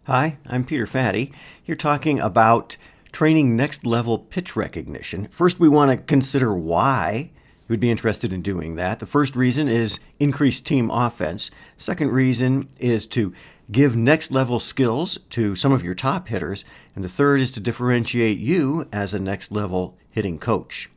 Hi, I'm Peter Fatty. You're talking about training next level pitch recognition. First, we want to consider why you would be interested in doing that. The first reason is increased team offense. Second reason is to give next level skills to some of your top hitters. And the third is to differentiate you as a next level hitting coach.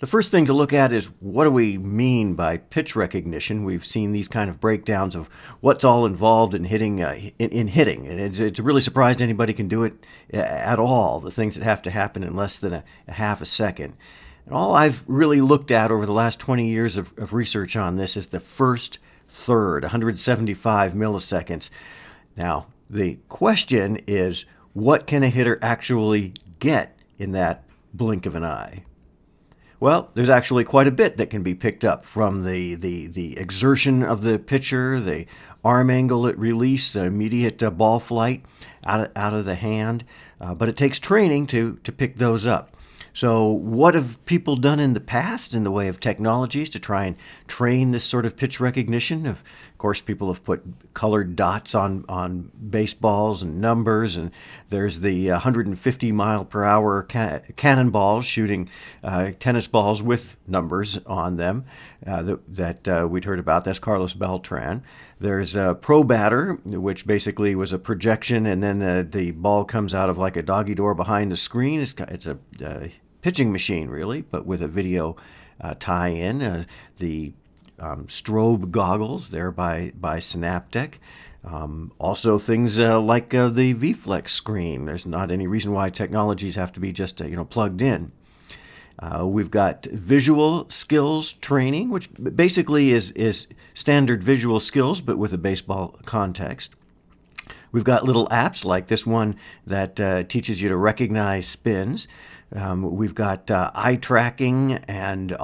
The first thing to look at is what do we mean by pitch recognition? We've seen these kind of breakdowns of what's all involved in hitting, and it's really surprised anybody can do it at all. The things that have to happen in less than a half a second. And all I've really looked at over the last 20 years of research on this is the first third, 175 milliseconds. Now, the question is, what can a hitter actually get in that blink of an eye? Well, there's actually quite a bit that can be picked up from the exertion of the pitcher, the arm angle at release, the immediate ball flight out of the hand. But it takes training to pick those up. So what have people done in the past in the way of technologies to try and train this sort of pitch recognition? Of course, people have put colored dots on baseballs and numbers, and there's the 150 mile per hour cannonballs shooting tennis balls with numbers on them that we'd heard about. That's Carlos Beltran. There's a pro batter, which basically was a projection, and then the ball comes out of like a doggy door behind the screen. It's a pitching machine, really, but with a video tie-in. The strobe goggles there by Synaptech. Also things like the VFlex screen. There's not any reason why technologies have to be just plugged in. We've got visual skills training, which basically is standard visual skills, but with a baseball context. We've got little apps like this one that teaches you to recognize spins. We've got eye tracking and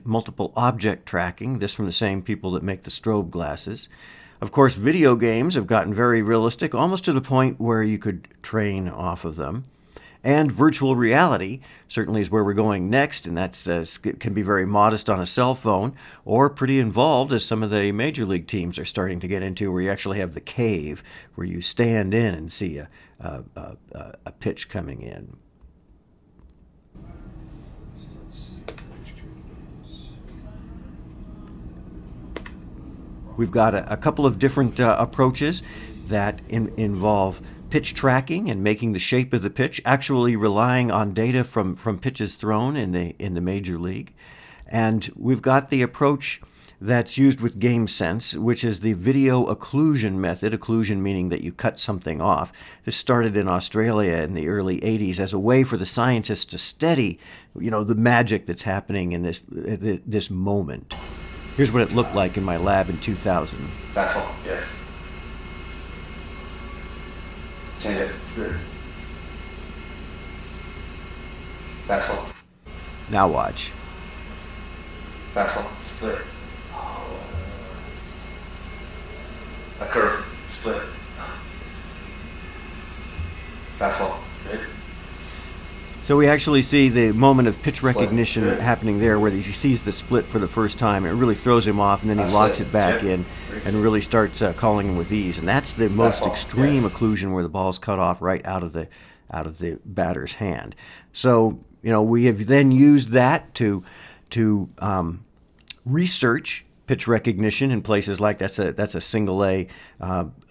multiple object tracking, this from the same people that make the strobe glasses. Of course, video games have gotten very realistic, almost to the point where you could train off of them. And virtual reality certainly is where we're going next, and that can be very modest on a cell phone or pretty involved, as some of the major league teams are starting to get into, where you actually have the cave, where you stand in and see a pitch coming in. We've got a couple of different approaches that involve pitch tracking and making the shape of the pitch, actually relying on data from pitches thrown in the major league. And we've got the approach that's used with GameSense, which is the video occlusion method, occlusion meaning that you cut something off. This started in Australia in the early 80s as a way for the scientists to study, the magic that's happening in this moment. Here's what it looked like in my lab in 2000. That's all, yes. Change it. Good. That's all. Now watch. That's all. Split. A curve. Split. That's all. Good. So we actually see the moment of pitch recognition happening there, where he sees the split for the first time. It really throws him off, and then he locks it back in and really starts calling him with ease. And that's the most extreme occlusion, where the ball's cut off right out of the batter's hand. So we have then used that to research pitch recognition in places like that's a single A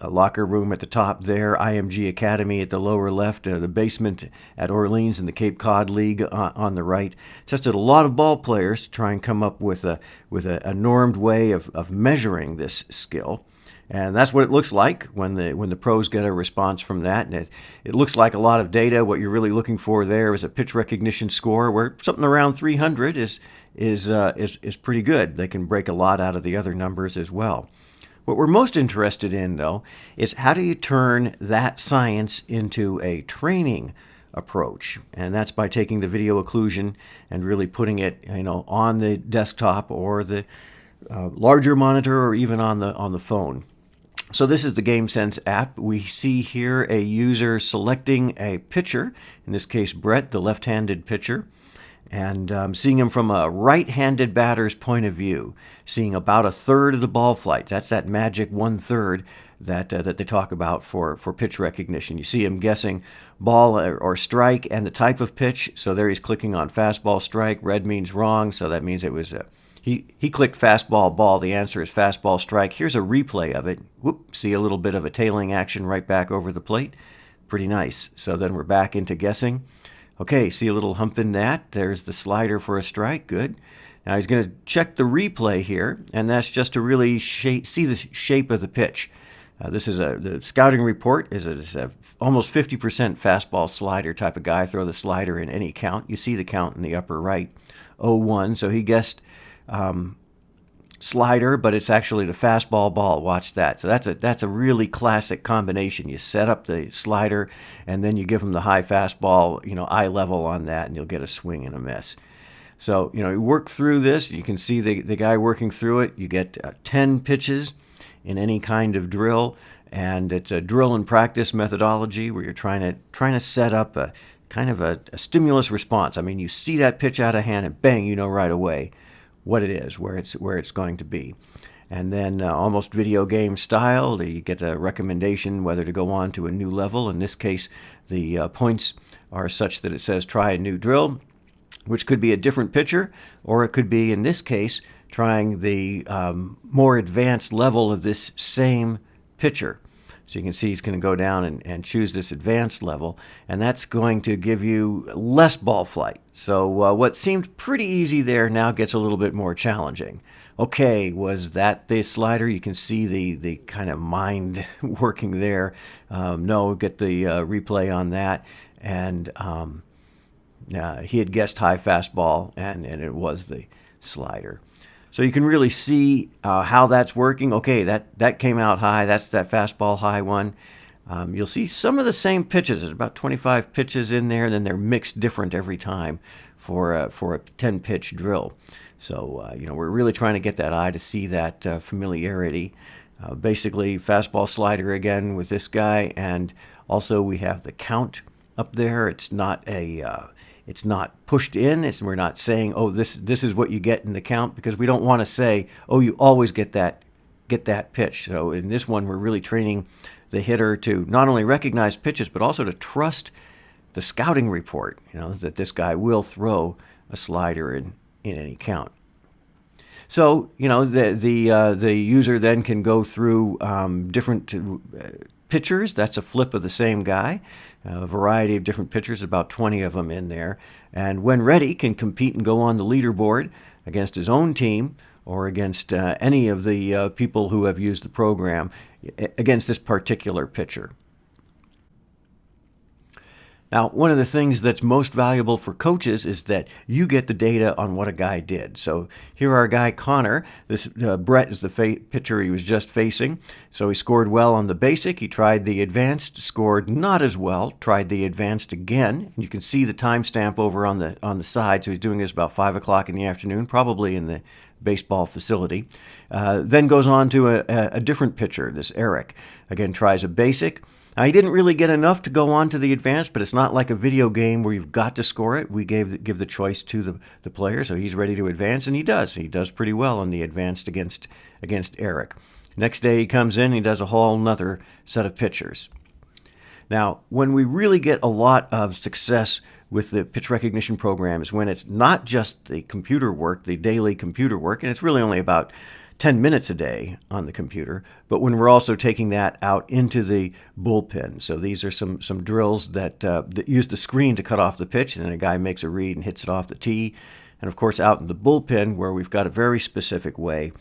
locker room at the top there, IMG Academy at the lower left, the basement at Orleans in the Cape Cod League on the right. Tested a lot of ball players to try and come up with a normed way of measuring this skill. And that's what it looks like when the pros get a response from that. And it looks like a lot of data. What you're really looking for there is a pitch recognition score where something around 300 is pretty good. They can break a lot out of the other numbers as well. What we're most interested in, though, is how do you turn that science into a training approach? And that's by taking the video occlusion and really putting it, on the desktop or the larger monitor or even on the phone. So this is the GameSense app. We see here a user selecting a pitcher, in this case Brett, the left-handed pitcher, and seeing him from a right-handed batter's point of view, seeing about a third of the ball flight. That's that magic 1/3 that they talk about for pitch recognition. You see him guessing ball or strike and the type of pitch. So there he's clicking on fastball, strike. Red means wrong, so that means it was he clicked fastball, ball. The answer is fastball, strike. Here's a replay of it. Whoop, see a little bit of a tailing action right back over the plate. Pretty nice. So then we're back into guessing. Okay, see a little hump in that. There's the slider for a strike. Good. Now he's going to check the replay here, and that's just to really see the shape of the pitch. This is the scouting report is a almost 50% fastball slider type of guy. Throw the slider in any count. You see the count in the upper right, 0-1. So he guessed slider, but it's actually the fastball ball. Watch that. So that's a really classic combination. You set up the slider, and then you give him the high fastball, eye level on that, and you'll get a swing and a miss. So, you work through this. You can see the guy working through it. You get 10 pitches in any kind of drill, and it's a drill and practice methodology where you're trying to set up a kind of a stimulus response. I mean, you see that pitch out of hand, and bang, you know right away what it is, where it's going to be. And then almost video game style, you get a recommendation whether to go on to a new level. In this case, the points are such that it says try a new drill, which could be a different pitcher, or it could be, in this case, trying the more advanced level of this same pitcher. So you can see he's going to go down and choose this advanced level, and that's going to give you less ball flight. So what seemed pretty easy there now gets a little bit more challenging. Okay, was that the slider? You can see the kind of mind working there. No, get the replay on that. And he had guessed high fastball, and it was the slider. So you can really see how that's working. Okay, that came out high. That's that fastball high one. You'll see some of the same pitches. There's about 25 pitches in there, and then they're mixed different every time for a 10-pitch drill. So we're really trying to get that eye to see that familiarity. Basically, fastball slider again with this guy, and also we have the count up there. It's not pushed in. We're not saying, oh, this is what you get in the count, because we don't want to say, oh, you always get that pitch. So in this one, we're really training the hitter to not only recognize pitches, but also to trust the scouting report, that this guy will throw a slider in any count. So, the user then can go through different pitchers. That's a flip of the same guy. A variety of different pitchers, about 20 of them in there. And when ready, can compete and go on the leaderboard against his own team or against any of the people who have used the program against this particular pitcher. Now, one of the things that's most valuable for coaches is that you get the data on what a guy did. So here our guy Connor, this Brett is the pitcher he was just facing. So he scored well on the basic. He tried the advanced, scored not as well, tried the advanced again. You can see the timestamp over on the side. So he's doing this about 5 o'clock in the afternoon, probably in the baseball facility. Then goes on to a different pitcher, this Eric. Again, tries a basic. Now, he didn't really get enough to go on to the advanced, but it's not like a video game where you've got to score it. We give the choice to the player, so he's ready to advance, and he does. He does pretty well on the advanced against Eric. Next day he comes in, he does a whole nother set of pitchers. Now, when we really get a lot of success with the pitch recognition program is when it's not just the computer work, the daily computer work, and it's really only about 10 minutes a day on the computer, but when we're also taking that out into the bullpen. So these are some drills that use the screen to cut off the pitch, and then a guy makes a read and hits it off the tee. And of course, out in the bullpen, where we've got a very specific way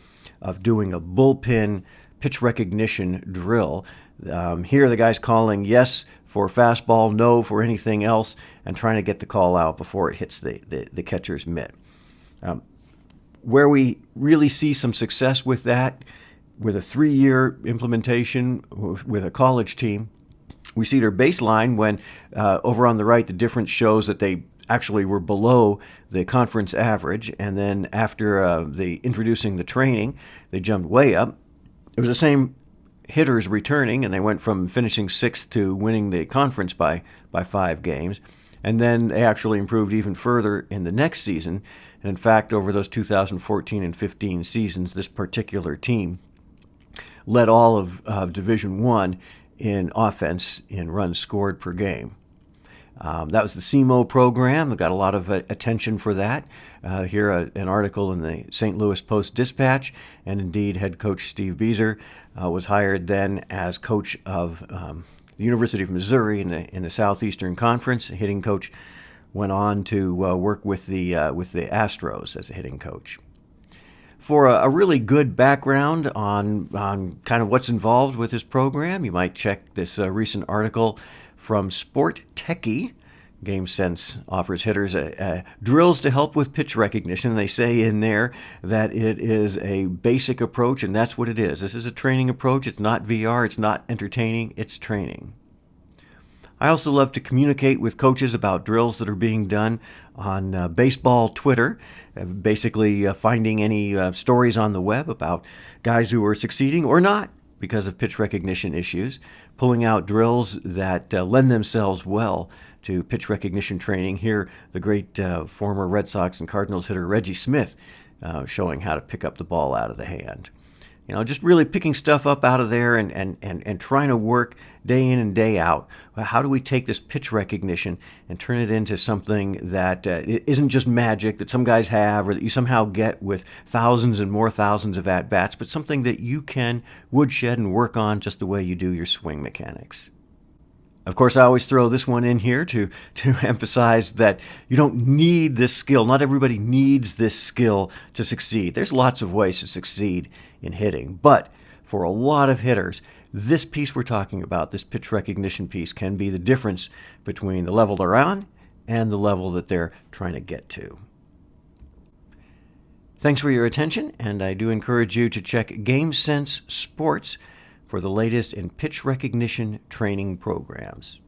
of doing a bullpen pitch recognition drill. Here the guy's calling yes for fastball, no for anything else, and trying to get the call out before it hits the catcher's mitt. Where we really see some success with that, with a 3-year implementation with a college team, we see their baseline when over on the right, the difference shows that they actually were below the conference average. And then after the introducing the training, they jumped way up. It was the same hitters returning, and they went from finishing 6th to winning the conference by 5 games. And then they actually improved even further in the next season. And in fact, over those 2014 and 15 seasons, this particular team led all of Division One in offense in runs scored per game. That was the SEMO program. I got a lot of attention for that. Here, an article in the St. Louis Post-Dispatch, and indeed, head coach Steve Beazer was hired then as coach of the University of Missouri in the Southeastern Conference. The hitting coach went on to work with the Astros as a hitting coach. For a really good background on kind of what's involved with this program, you might check this recent article from Sport Techie. GameSense offers hitters drills to help with pitch recognition. They say in there that it is a basic approach, and that's what it is. This is a training approach. It's not VR. It's not entertaining. It's training. I also love to communicate with coaches about drills that are being done on baseball Twitter, basically finding any stories on the web about guys who are succeeding or not because of pitch recognition issues, pulling out drills that lend themselves well to pitch recognition training. Here, the great former Red Sox and Cardinals hitter Reggie Smith showing how to pick up the ball out of the hand. You know, just really picking stuff up out of there and trying to work day in and day out. How do we take this pitch recognition and turn it into something that isn't just magic that some guys have or that you somehow get with thousands and more thousands of at-bats, but something that you can woodshed and work on just the way you do your swing mechanics. Of course, I always throw this one in here to emphasize that you don't need this skill. Not everybody needs this skill to succeed. There's lots of ways to succeed in hitting. But for a lot of hitters, this piece we're talking about, this pitch recognition piece, can be the difference between the level they're on and the level that they're trying to get to. Thanks for your attention, and I do encourage you to check GameSense Sports for the latest in pitch recognition training programs.